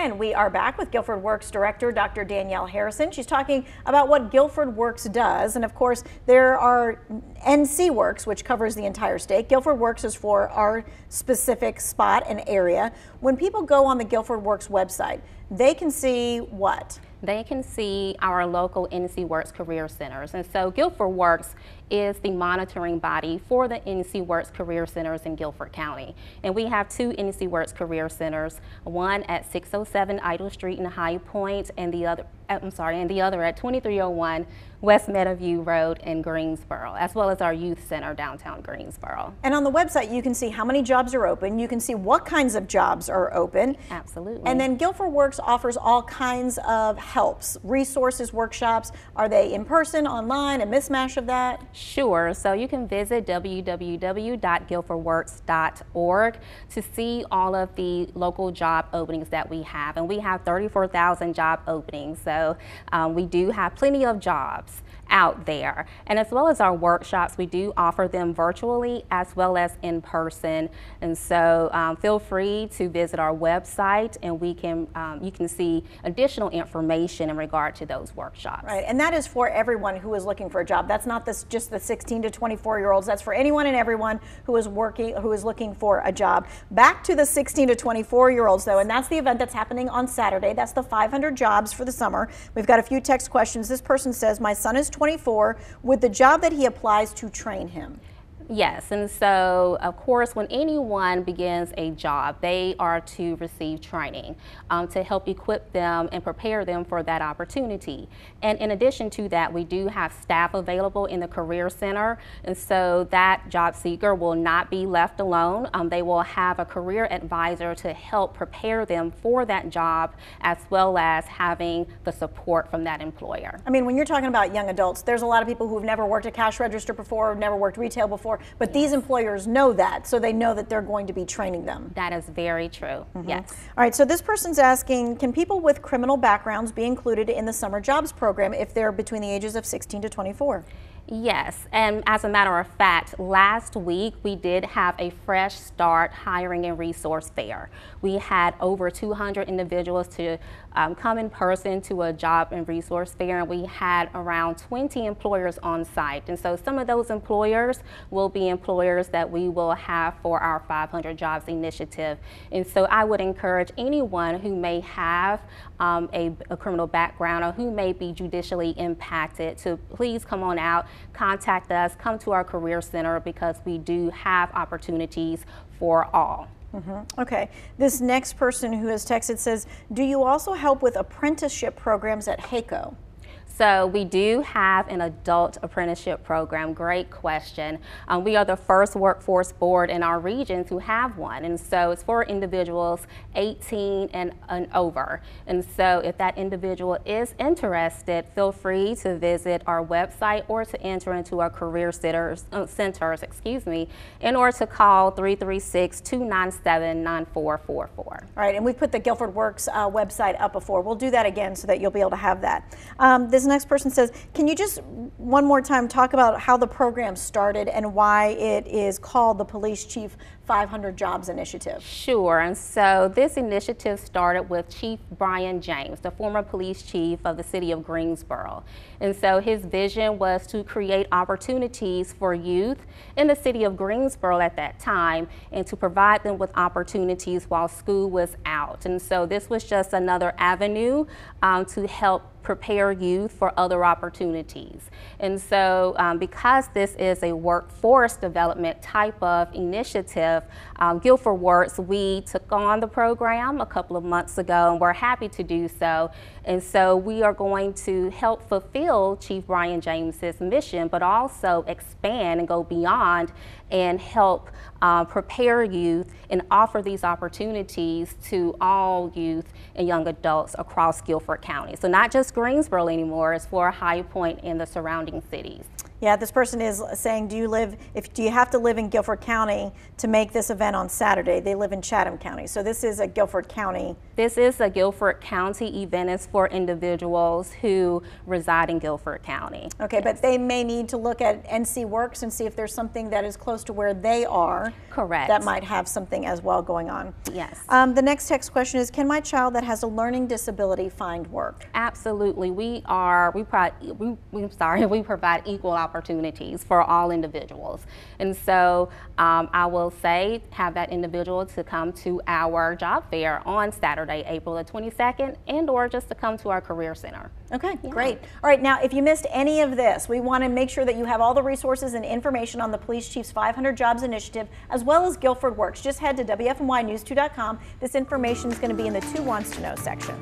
And we are back with GuilfordWorks Director, Dr. Danielle Harrison. She's talking about what GuilfordWorks does. And of course, there are NC Works, which covers the entire state. GuilfordWorks is for our specific spot and area. When people go on the GuilfordWorks website, they can see what? They can see our local NC Works Career Centers. And so GuilfordWorks is the monitoring body for the NC Works Career Centers in Guilford County. And we have two NC Works Career Centers, one at 607 Idle Street in High Point and the other at 2301 West Meadowview Road in Greensboro, as well as our youth center downtown Greensboro. And on the website, you can see how many jobs are open. You can see what kinds of jobs are open. Absolutely. And then GuilfordWorks offers all kinds of helps, resources, workshops. Are they in person, online, a mismatch of that? Sure. So you can visit www.guilfordworks.org to see all of the local job openings that we have. And we have 34,000 job openings. So we do have plenty of jobs out there. And as well as our workshops, we do offer them virtually as well as in person. And so feel free to visit our website, and we can you can see additional information in regard to those workshops. Right, and that is for everyone who is looking for a job. That's not just the 16 to 24-year-olds. That's for anyone and everyone who is looking for a job. Back to the 16 to 24-year-olds though, and that's the event that's happening on Saturday. That's the 500 jobs for the summer. We've got a few text questions. This person says, my son is 24. Would the job that he applies to train him? Yes, and so of course when anyone begins a job, they are to receive training to help equip them and prepare them for that opportunity. And in addition to that, we do have staff available in the Career Center, and so that job seeker will not be left alone. They will have a career advisor to help prepare them for that job, as well as having the support from that employer. I mean, when you're talking about young adults, there's a lot of people who've never worked a cash register before, never worked retail before. But these employers know that, so they know that they're going to be training them. That is very true, yes. All right, so this person's asking, can people with criminal backgrounds be included in the summer jobs program if they're between the ages of 16 to 24? Yes, and as a matter of fact, last week we did have a fresh start hiring and resource fair. We had over 200 individuals to come in person to a job and resource fair, and we had around 20 employers on site. And so some of those employers will be employers that we will have for our 500 Jobs initiative. And so I would encourage anyone who may have a criminal background or who may be judicially impacted to please come on out, contact us, come to our Career Center, because we do have opportunities for all. Okay, this next person who has texted says, do you also help with apprenticeship programs at HACO? So we do have an adult apprenticeship program. Great question. We are the first workforce board in our region to have one, and so it's for individuals 18 and over. And so if that individual is interested, feel free to visit our website or to enter into our career centers, in order to call 336-297-9444. All right, and we put the GuilfordWorks website up before. We'll do that again so that you'll be able to have that. This next person says, can you just one more time talk about how the program started and why it is called the Police Chief 500 Jobs Initiative? Sure, and so this initiative started with Chief Brian James, the former police chief of the city of Greensboro. And so his vision was to create opportunities for youth in the city of Greensboro at that time, and to provide them with opportunities while school was out. And so this was just another avenue to help prepare youth for other opportunities. And so because this is a workforce development type of initiative, GuilfordWorks, we took on the program a couple of months ago, and we're happy to do so. And so we are going to help fulfill Chief Brian James's mission, but also expand and go beyond and help prepare youth and offer these opportunities to all youth and young adults across Guilford County. So not just Greensboro anymore, it's for High Point and the surrounding cities. Yeah, this person is saying, do you have to live in Guilford County to make this event on Saturday? They live in Chatham County, so this is a Guilford County. This is a Guilford County event. It's for individuals who reside in Guilford County. Okay, yes. But they may need to look at NC Works and see if there's something that is close close to where they are. Correct. That might have something as well going on. Yes. The next text question is, can my child that has a learning disability find work? Absolutely. We provide equal opportunities for all individuals. And so I will say have that individual to come to our job fair on Saturday, April the 22nd, and or just to come to our Career Center. Okay, great. All right, now if you missed any of this, we want to make sure that you have all the resources and information on the Police Chief's 500 Jobs Initiative, as well as GuilfordWorks. Just head to WFMYnews2.com. This information is going to be in the Who Wants to Know section.